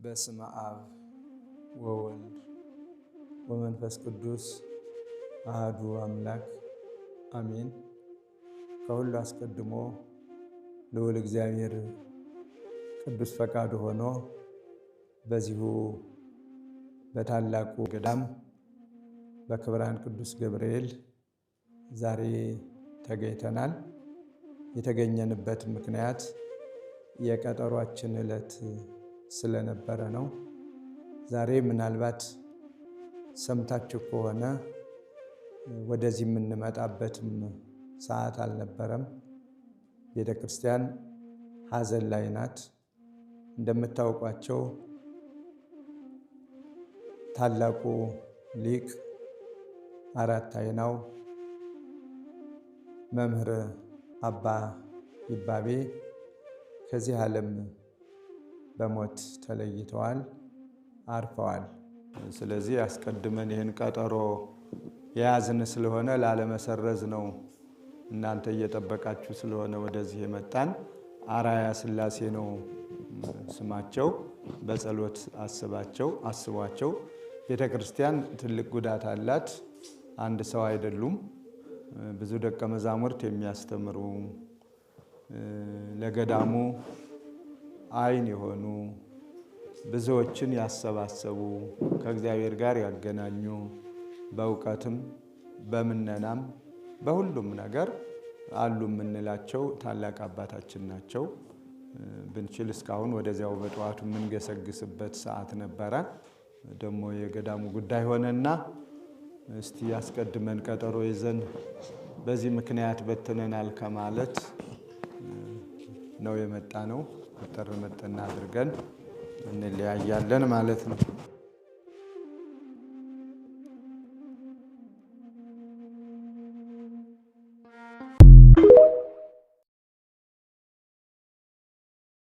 በስመ አብ ወወልድ ወመንፈስ ቅዱስ አሐዱ አምላክ አሜን። ከሁሉ አስቀድሞ ልዑል እግዚአብሔር ቅዱስ ፈቃዱ ሆኖ በዚሁ በታላቁ ገዳም በክብራን ቅዱስ ገብርኤል ዛሬ ተገኝተናል። የተገኘንበት ምክንያት የቀጠሯችን ዕለት ስለነበረ ነው። ዛሬ ምናልባት ሰምታችሁ ከሆነ ወደዚህ የምንመጣበትም ሰዓት አልነበረም። ቤተ ክርስቲያን ሐዘን ላይ ናት። እንደምታውቋቸው ታላቁ ሊቅ አራት አይናው መምህር አባ ይባቤ ከዚህ ዓለም በሞት ተለይተዋል፣ አርፈዋል። ስለዚህ አስቀድመን ይህን ቀጠሮ የያዝን ስለሆነ ላለመሰረዝ ነው። እናንተ እየጠበቃችሁ ስለሆነ ወደዚህ የመጣን። አራያ ሥላሴ ነው ስማቸው። በጸሎት አስቧቸው። ቤተ ክርስቲያን ትልቅ ጉዳት አላት። አንድ ሰው አይደሉም። ብዙ ደቀ መዛሙርት የሚያስተምሩ ለገዳሙ ዓይን የሆኑ ብዙዎችን ያሰባሰቡ ከእግዚአብሔር ጋር ያገናኙ በእውቀትም በምነናም በሁሉም ነገር አሉ የምንላቸው ታላቅ አባታችን ናቸው። ብንችል እስካሁን ወደዚያው በጠዋቱ የምንገሰግስበት ሰዓት ነበረ። ደግሞ የገዳሙ ጉዳይ ሆነና እስቲ ያስቀድመን ቀጠሮ ይዘን በዚህ ምክንያት በትነናል ከማለት ነው የመጣ ነው። መጠን አድርገን እንለያያለን ማለት ነው።